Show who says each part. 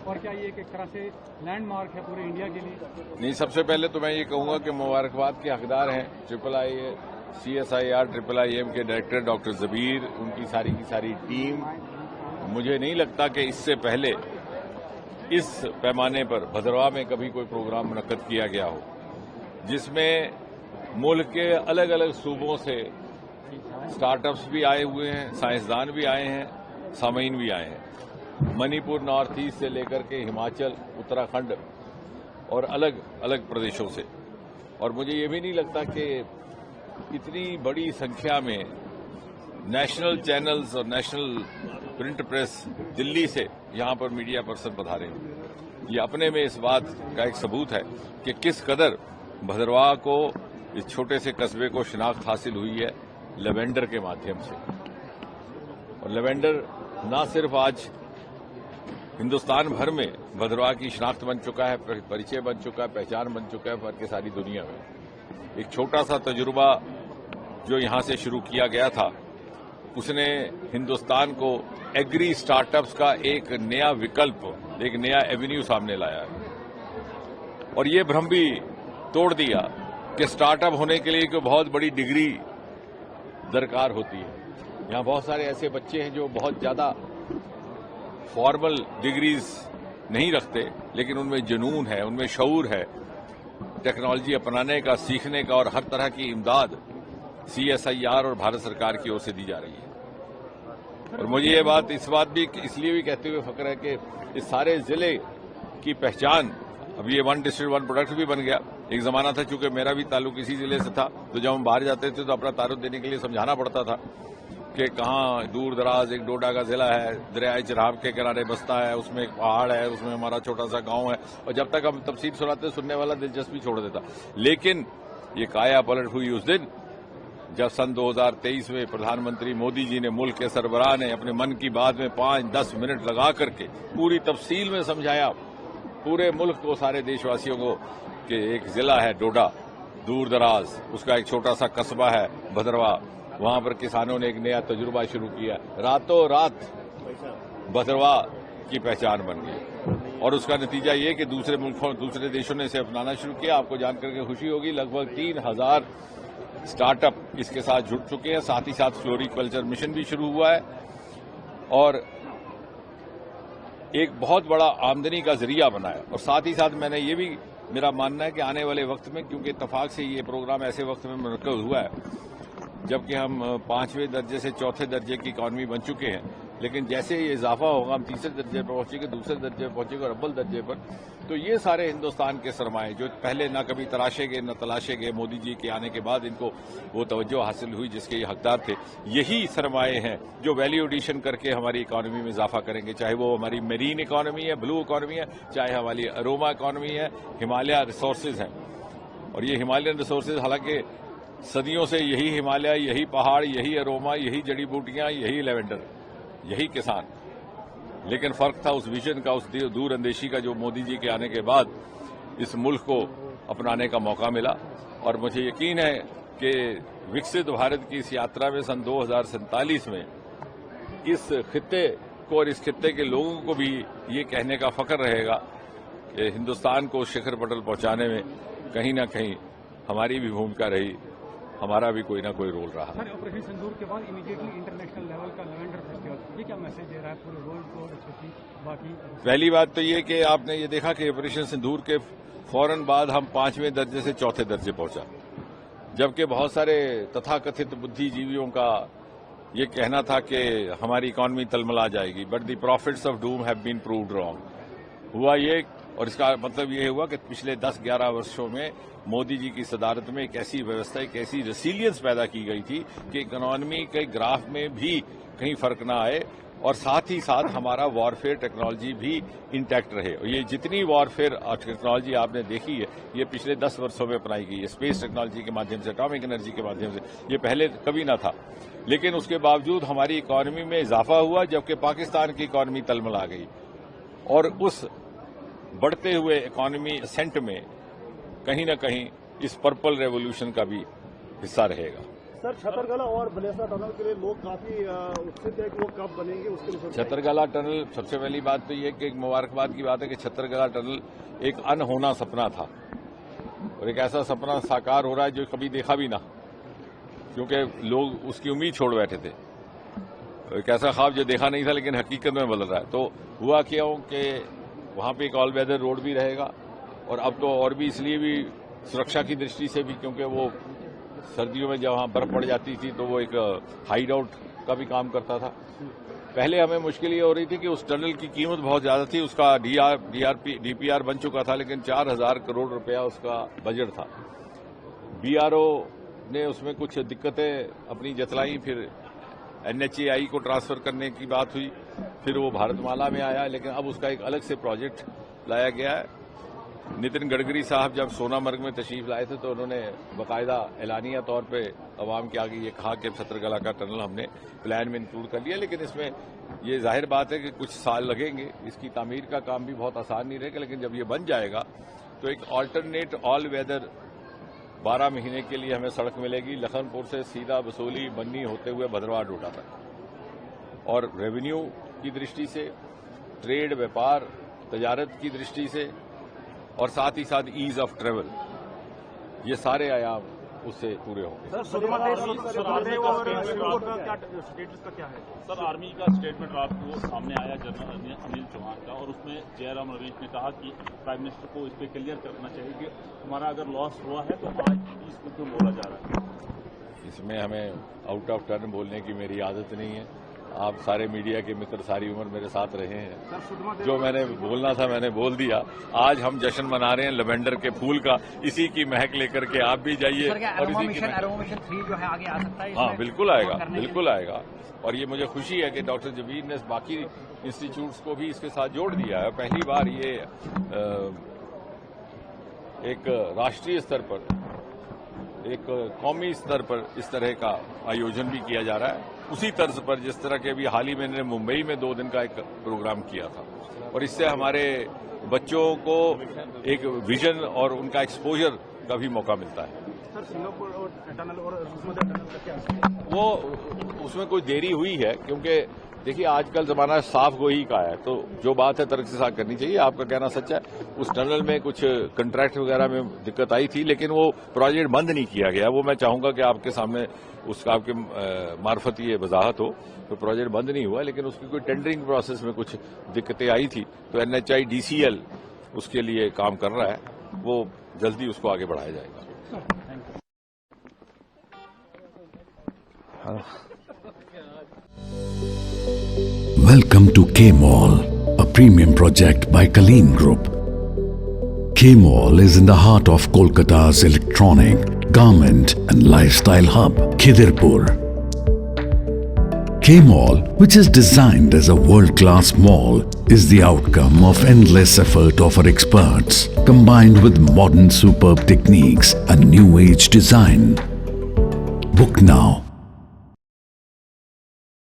Speaker 1: और क्या ये एक तरह से लैंडमार्क है पूरे इंडिया के लिए?
Speaker 2: नहीं, सबसे पहले तो मैं ये कहूंगा कि मुबारकबाद के हकदार हैं CSIR IIIM के डायरेक्टर डॉक्टर जबीर, उनकी सारी की सारी टीम। मुझे नहीं लगता कि इससे पहले इस पैमाने पर भद्रवाह में कभी कोई प्रोग्राम मुनक्कद किया गया हो जिसमें मुल्क के अलग अलग सूबों से स्टार्टअप्स भी आए हुए हैं, साइंसदान भी आए हैं, सामीन भी आए हैं। मणिपुर, नॉर्थ ईस्ट से लेकर के हिमाचल, उत्तराखंड और अलग अलग प्रदेशों से। और मुझे ये भी नहीं लगता कि इतनी बड़ी संख्या में नेशनल चैनल्स और नेशनल प्रिंट प्रेस दिल्ली से यहां पर मीडिया पर्सन पधारे हैं। ये अपने में इस बात का एक सबूत है कि किस कदर भद्रवाह को, इस छोटे से कस्बे को शिनाख्त हासिल हुई है लेवेंडर के माध्यम से। और लेवेंडर न सिर्फ आज हिंदुस्तान भर में भद्रवाह की शिनाख्त बन चुका है, परिचय बन चुका है, पहचान बन चुका है बल्कि सारी दुनिया में। एक छोटा सा तजुर्बा जो यहां से शुरू किया गया था, उसने हिंदुस्तान को एग्री स्टार्टअप्स का एक नया विकल्प, एक नया एवेन्यू सामने लाया है। और ये भ्रम भी तोड़ दिया कि स्टार्टअप होने के लिए कोई बहुत बड़ी डिग्री दरकार होती है। यहां बहुत सारे ऐसे बच्चे हैं जो बहुत ज्यादा फॉर्मल डिग्रीज नहीं रखते, लेकिन उनमें जुनून है, उनमें शऊर है, टेक्नोलॉजी अपनाने का, सीखने का, और हर तरह की इमदाद CSIR और भारत सरकार की ओर से दी जा रही है। और मुझे ये बात, इस बात भी इसलिए भी कहते हुए फख्र है कि इस सारे जिले की पहचान, अब ये 1 डिस्ट्रिक्ट 1 प्रोडक्ट भी बन गया। एक जमाना था, चूंकि मेरा भी ताल्लुक इसी जिले से था, तो जब हम बाहर जाते थे तो अपना तारुफ देने के लिए समझाना पड़ता था कि कहाँ दूर दराज एक डोडा का जिला है, दरियाए चिनाब के किनारे बसता है, उसमें एक पहाड़ है, उसमें हमारा छोटा सा गांव है। और जब तक हम तफसीर सुनाते, सुनने वाला दिलचस्पी छोड़ देता। लेकिन ये काया पलट हुई उस दिन जब सन 2023 में प्रधानमंत्री मोदी जी ने, मुल्क के सरबराह ने अपने मन की बात में 5-10 मिनट लगा करके पूरी तफसील में समझाया पूरे मुल्क को, सारे देशवासियों को, कि एक जिला है डोडा, दूर दराज, उसका एक छोटा सा कस्बा है भद्रवाह, वहां पर किसानों ने एक नया तजुर्बा शुरू किया। रातों रात भद्रवाह की पहचान बन गई। और उसका नतीजा ये कि दूसरे मुल्कों, दूसरे देशों ने इसे अपनाना शुरू किया। आपको जानकर के खुशी होगी, लगभग 3000 स्टार्टअप इसके साथ जुड़ चुके हैं। साथ ही साथ फ्लोरिकल्चर मिशन भी शुरू हुआ है और एक बहुत बड़ा आमदनी का जरिया बना है। और साथ ही साथ मैंने ये भी, मेरा मानना है कि आने वाले वक्त में, क्योंकि इत्तफाक से ये प्रोग्राम ऐसे वक्त में मुनक्कद हुआ है जबकि हम 5वें दर्जे से 4थे दर्जे की इकॉनमी बन चुके हैं, लेकिन जैसे ये इजाफा होगा, हम 3रे दर्जे पर पहुंचेंगे, 2रे दर्जे पर पहुंचेंगे और अव्वल दर्जे पर, तो ये सारे हिंदुस्तान के सरमाए जो पहले ना कभी तराशे गए, न तलाशे गए, मोदी जी के आने के बाद इनको वो तवज्जो हासिल हुई जिसके ये हकदार थे, यही सरमाए हैं जो वैल्यू एडिशन करके हमारी इकॉनमी में इजाफा करेंगे। चाहे वो हमारी मेरीन इकॉनमी है, ब्लू इकॉनमी है, चाहे हमारी अरोमा इकॉनमी है, हिमालय रिसोर्सेज हैं। और ये हिमालयन रिसोर्सेज, हालांकि सदियों से यही हिमालय, यही पहाड़, यही अरोमा, यही जड़ी बूटियां, यही लेवेंडर, यही किसान, लेकिन फर्क था उस विजन का, उस दूर अंदेशी का, जो मोदी जी के आने के बाद इस मुल्क को अपनाने का मौका मिला। और मुझे यकीन है कि विकसित भारत की इस यात्रा में सन 2047 में इस खित्ते को और इस खित्ते के लोगों को भी ये कहने का फख्र रहेगा कि हिंदुस्तान को शिखर पटल पहुंचाने में कहीं ना कहीं हमारी भी भूमिका रही, हमारा भी कोई ना कोई रोल रहा।
Speaker 1: सर, ऑपरेशन सिंदूर के बाद इमीडिएटली इंटरनेशनल लेवल का लेवेंडर फेस्टिवल, ये क्या मैसेज दे रहा है पूरे वर्ल्ड को, स्पेशली बाकी? पहली
Speaker 2: बात तो ये कि आपने ये देखा कि ऑपरेशन सिंदूर के फौरन बाद हम 5वें दर्जे से 4थे दर्जे पहुंचा, जबकि बहुत सारे तथाकथित बुद्धिजीवियों का ये कहना था कि हमारी इकॉनमी तलमला जाएगी, but the prophets of doom have been proved wrong. हुआ ये, और इसका मतलब ये हुआ कि पिछले 10-11 वर्षों में मोदी जी की सदारत में एक ऐसी व्यवस्था, एक ऐसी रेसिलियंस पैदा की गई थी कि इकोनॉमी के ग्राफ में भी कहीं फर्क ना आए, और साथ ही साथ हमारा वॉरफेयर टेक्नोलॉजी भी इंटैक्ट रहे। और ये जितनी वॉरफेयर टेक्नोलॉजी आपने देखी है, ये पिछले 10 वर्षों में अपनाई गई है, स्पेस टेक्नोलॉजी के माध्यम से, एटॉमिक एनर्जी के माध्यम से, ये पहले कभी ना था। लेकिन उसके बावजूद हमारी इकॉनमी में इजाफा हुआ, जबकि पाकिस्तान की इकॉनमी तलमला गई। और उस बढ़ते हुए इकॉनमी असेंट में कहीं ना कहीं इस पर्पल रेवोल्यूशन का भी हिस्सा रहेगा।
Speaker 3: सर छतरगला और बलेसा टनल के लिए लोग काफी उत्सुक है कि वो कब बनेंगे, उसके लिए
Speaker 2: छतरगला टनल, सबसे पहली बात तो ये कि एक मुबारकबाद की बात है कि छतरगला टनल एक अनहोना सपना था और एक ऐसा सपना साकार हो रहा है जो कभी देखा भी ना, क्योंकि लोग उसकी उम्मीद छोड़ बैठे थे। एक ऐसा ख्वाब जो देखा नहीं था लेकिन हकीकत में बदल रहा है। तो हुआ क्या हो कि वहां पे एक ऑल वेदर रोड भी रहेगा और अब तो और भी इसलिए भी सुरक्षा की दृष्टि से भी, क्योंकि वो सर्दियों में जब वहां बर्फ पड़ जाती थी तो वो एक हाइड आउट का भी काम करता था। पहले हमें मुश्किल ये हो रही थी कि उस टनल की कीमत बहुत ज्यादा थी, उसका डीपीआर बन चुका था लेकिन 4,000 करोड़ रुपया उसका बजट था। बीआरओ ने उसमें कुछ दिक्कतें अपनी जतलाई, फिर एनएचएआई को ट्रांसफर करने की बात हुई, फिर वो भारतमाला में आया, लेकिन अब उसका एक अलग से प्रोजेक्ट लाया गया है। नितिन गडकरी साहब जब सोनामर्ग में तशरीफ लाए थे तो उन्होंने बाकायदा एलानिया तौर पे अवाम के आगे ये कहा कि छतरगला का टनल हमने प्लान में इंक्लूड कर लिया, लेकिन इसमें ये जाहिर बात है कि कुछ साल लगेंगे। इसकी तामीर का काम भी बहुत आसान नहीं रहेगा, लेकिन जब ये बन जाएगा तो एक ऑल्टरनेट ऑल वेदर 12 महीने के लिए हमें सड़क मिलेगी, लखनपुर से सीधा बसोली बन्नी होते हुए भद्रवाह डोडा तक। और रेवेन्यू की दृष्टि से, ट्रेड व्यापार तजारत की दृष्टि से और साथ ही साथ ईज ऑफ ट्रेवल, ये सारे आयाम उससे पूरे होंगे।
Speaker 3: सर
Speaker 4: आर्मी का स्टेटमेंट रात को सामने आया जनरल अनिल चौहान का, और उसमें जयराम रमेश ने कहा कि प्राइम मिनिस्टर को इस पर क्लियर करना चाहिए कि हमारा अगर लॉस हुआ है तो आज इसको क्यों बोला जा रहा है।
Speaker 2: इसमें हमें आउट ऑफ टर्न बोलने की मेरी आदत नहीं है। आप सारे मीडिया के मित्र सारी उम्र मेरे साथ रहे हैं, जो मैंने बोलना था मैंने बोल दिया। आज हम जश्न मना रहे हैं लेवेंडर के फूल का, इसी की महक लेकर के आप भी जाइए और इसी की
Speaker 5: मिशन 3 जो है आगे आ सकता है।
Speaker 2: हाँ बिल्कुल आएगा, बिल्कुल आएगा। और ये मुझे खुशी है कि डॉक्टर जबीर ने बाकी इंस्टीट्यूट्स को भी इसके साथ जोड़ दिया है। पहली बार ये एक राष्ट्रीय स्तर पर, एक कौमी स्तर पर इस तरह का आयोजन भी किया जा रहा है, उसी तर्ज पर जिस तरह के अभी हाल ही में मैंने मुंबई में 2 दिन का एक प्रोग्राम किया था। और इससे हमारे बच्चों को एक विजन और उनका एक्सपोजर का भी मौका मिलता है।
Speaker 3: सर सिंगापुर और टनल और टनल का क्या
Speaker 2: वो उसमें कोई देरी हुई है, क्योंकि देखिए आजकल जमाना साफ गोही का है, तो जो बात है तर्क से साथ करनी चाहिए। आपका कहना सच है, उस टनल में कुछ कंट्रैक्ट वगैरह में दिक्कत आई थी, लेकिन वो प्रोजेक्ट बंद नहीं किया गया। वो मैं चाहूंगा कि आपके सामने उसका आपके मार्फत ये वजाहत हो। तो प्रोजेक्ट बंद नहीं हुआ, लेकिन उसकी कोई टेंडरिंग प्रोसेस में कुछ दिक्कतें आई थी, तो एनएचआई डीसीएल उसके लिए काम कर रहा है, वो जल्दी उसको आगे बढ़ाया जाएगा।
Speaker 6: Welcome to K-Mall, a premium project by Kaleen Group. K-Mall is in the heart of Kolkata's electronic, garment and lifestyle hub, Khidirpur. K-Mall, which is designed as a world-class mall, is the outcome of endless effort of our experts, combined with modern superb techniques and new age design. Book now